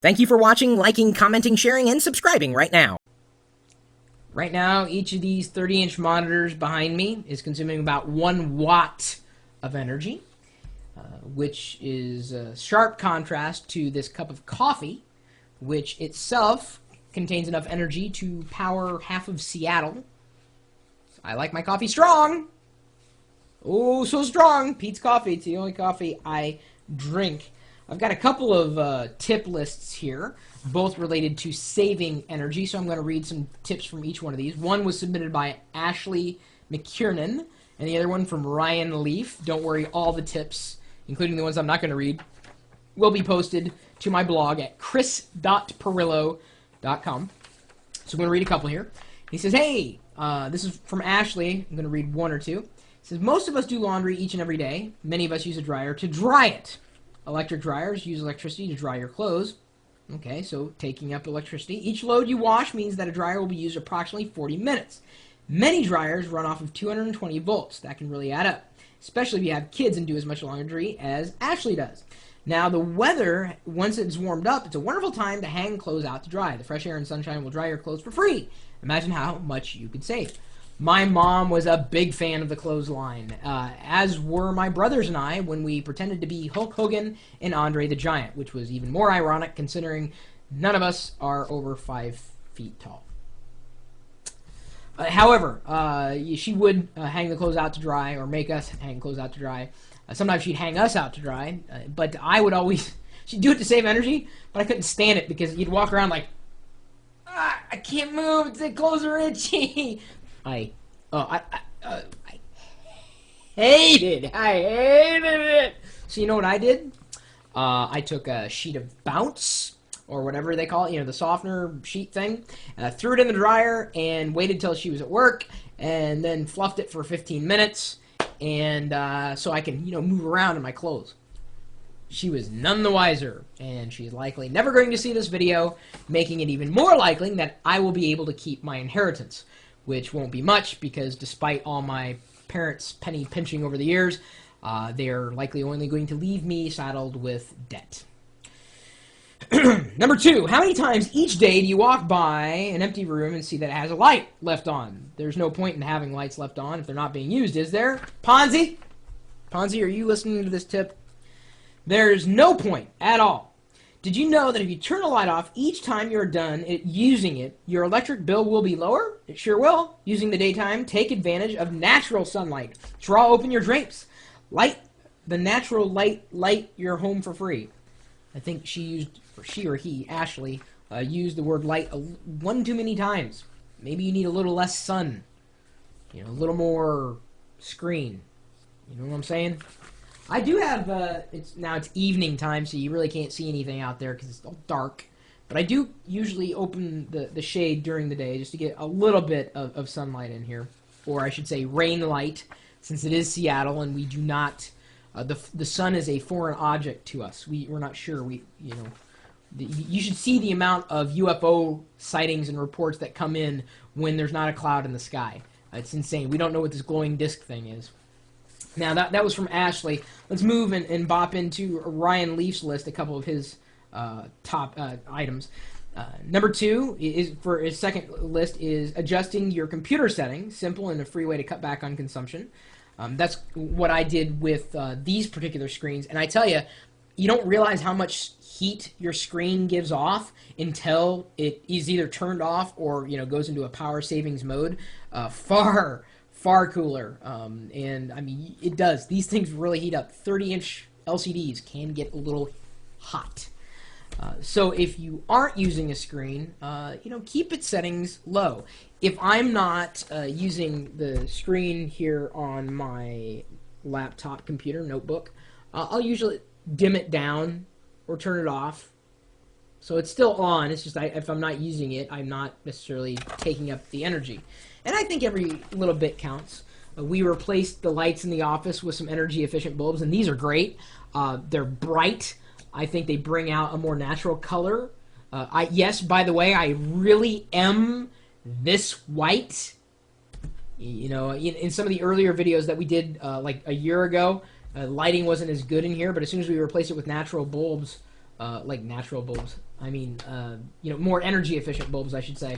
Thank you for watching, liking, commenting, sharing, and subscribing right now. Right now, each of these 30-inch monitors behind me is consuming about 1 watt of energy, which is a sharp contrast to this cup of coffee, which itself contains enough energy to power half of Seattle. I like my coffee strong. Oh, so strong. Pete's Coffee. It's the only coffee I drink. I've got a couple of tip lists here, both related to saving energy, so I'm going to read some tips from each one of these. One was submitted by Ashley McKiernan, and the other one from Ryan Leaf. Don't worry, all the tips, including the ones I'm not going to read, will be posted to my blog at chris.perillo.com. So I'm going to read a couple here. He says, hey, this is from Ashley. I'm going to read one or two. He says, most of us do laundry each and every day. Many of us use a dryer to dry it. Electric dryers use electricity to dry your clothes. Okay, so taking up electricity. Each load you wash means that a dryer will be used approximately 40 minutes. Many dryers run off of 220 volts. That can really add up, especially if you have kids and do as much laundry as Ashley does. Now, the weather, once it's warmed up, it's a wonderful time to hang clothes out to dry. The fresh air and sunshine will dry your clothes for free. Imagine how much you could save. My mom was a big fan of the clothesline, as were my brothers and I when we pretended to be Hulk Hogan and Andre the Giant, which was even more ironic considering none of us are over 5 feet tall. However, she would hang the clothes out to dry, or make us hang clothes out to dry. Sometimes she'd hang us out to dry, but I would always... She'd do it to save energy, but I couldn't stand it because you'd walk around like, I can't move, the clothes are itchy. I hated it. So you know what I did? I took a sheet of Bounce, or whatever they call it, the softener sheet thing, and I threw it in the dryer and waited till she was at work, and then fluffed it for 15 minutes, and so I can, move around in my clothes. She was none the wiser, and she's likely never going to see this video, making it even more likely that I will be able to keep my inheritance, which won't be much because despite all my parents' penny pinching over the years, they are likely only going to leave me saddled with debt. Number 2, how many times each day do you walk by an empty room and see that it has a light left on? There's no point in having lights left on if they're not being used, is there? Ponzi? Ponzi, are you listening to this tip? There's no point at all. Did you know that if you turn a light off each time you're done using it, your electric bill will be lower? It sure will. Using the daytime, take advantage of natural sunlight. Draw open your drapes. Light the natural light your home for free. I think she or he, Ashley, used the word light one too many times. Maybe you need a little less sun. A little more screen. You know what I'm saying? I do have, it's evening time, so you really can't see anything out there because it's all dark. But I do usually open the shade during the day just to get a little bit of sunlight in here. Or I should say rain light, since it is Seattle and we do not, the sun is a foreign object to us. We're not sure, you should see the amount of UFO sightings and reports that come in when there's not a cloud in the sky. It's insane. We don't know what this glowing disc thing is. Now, that was from Ashley. Let's move and bop into Ryan Leaf's list, a couple of his top items. Number 2 is for his second list is adjusting your computer settings. Simple and a free way to cut back on consumption. That's what I did with these particular screens. And I tell you, you don't realize how much heat your screen gives off until it is either turned off or goes into a power savings mode. Far cooler, and I mean it does. These things really heat up. 30-inch LCDs can get a little hot. So if you aren't using a screen, keep its settings low. If I'm not using the screen here on my laptop computer notebook, I'll usually dim it down or turn it off. So it's still on. It's just if I'm not using it, I'm not necessarily taking up the energy. And I think every little bit counts. We replaced the lights in the office with some energy-efficient bulbs, and these are great. They're bright. I think they bring out a more natural color. Yes, by the way, I really am this white. In some of the earlier videos that we did like a year ago, lighting wasn't as good in here, but as soon as we replaced it with natural bulbs, I mean, more energy efficient bulbs, I should say.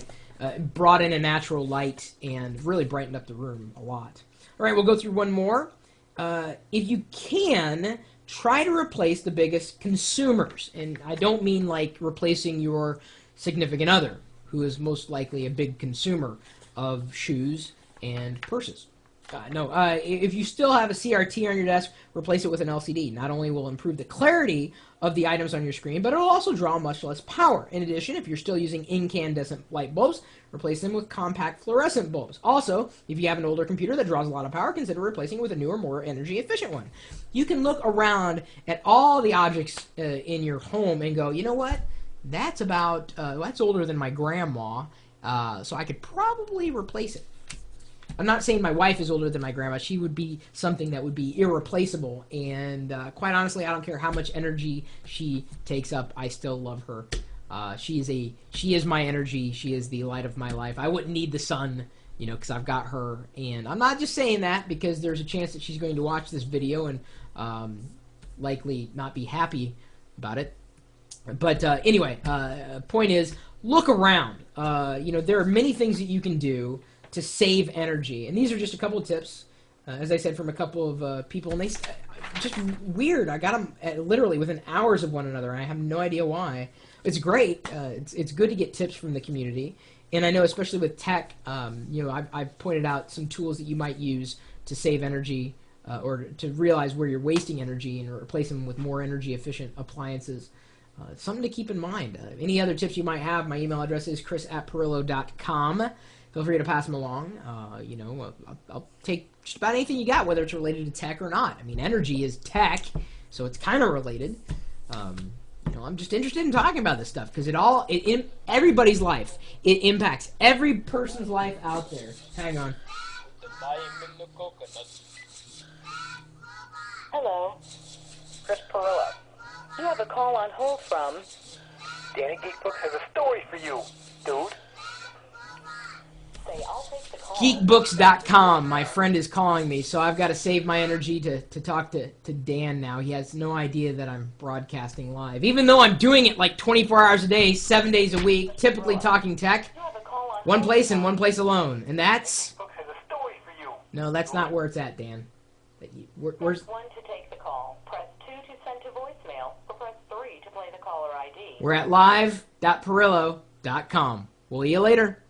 Brought in a natural light and really brightened up the room a lot. All right, we'll go through one more. If you can, try to replace the biggest consumers. And I don't mean like replacing your significant other, who is most likely a big consumer of shoes and purses. If you still have a CRT on your desk, replace it with an LCD. Not only will it improve the clarity of the items on your screen, but it will also draw much less power. In addition, if you're still using incandescent light bulbs, replace them with compact fluorescent bulbs. Also, if you have an older computer that draws a lot of power, consider replacing it with a newer, more energy-efficient one. You can look around at all the objects in your home and go, you know what? That's older than my grandma, so I could probably replace it. I'm not saying my wife is older than my grandma. She would be something that would be irreplaceable. And quite honestly, I don't care how much energy she takes up. I still love her. She is my energy. She is the light of my life. I wouldn't need the sun, because I've got her. And I'm not just saying that because there's a chance that she's going to watch this video and likely not be happy about it. But anyway, point is, look around. There are many things that you can do to save energy, and these are just a couple of tips, as I said, from a couple of people, and they just weird. I got them literally within hours of one another, and I have no idea why. It's great. It's good to get tips from the community, and I know especially with tech, I've pointed out some tools that you might use to save energy or to realize where you're wasting energy and replace them with more energy efficient appliances. Something to keep in mind. Any other tips you might have, my email address is chris@pirillo.com. Feel free to pass them along. I'll take just about anything you got, whether it's related to tech or not. I mean, energy is tech, so it's kind of related. I'm just interested in talking about this stuff because in everybody's life. It impacts every person's life out there. Hang on. Hello, Chris Pirillo. You have a call on hold from Danny Geekbooks has a story for you, dude. I'll take the call. Geekbooks.com. My friend is calling me, so I've got to save my energy to talk to Dan now. He has no idea that I'm broadcasting live, even though I'm doing it like 24 hours a day, 7 days a week, typically talking tech. One place and one place alone, and that's... No, that's not where it's at, Dan. Press 1 to take the call. Press 2 to send to voicemail, or press 3 to play the caller ID. We're at live.pirillo.com. We'll see you later.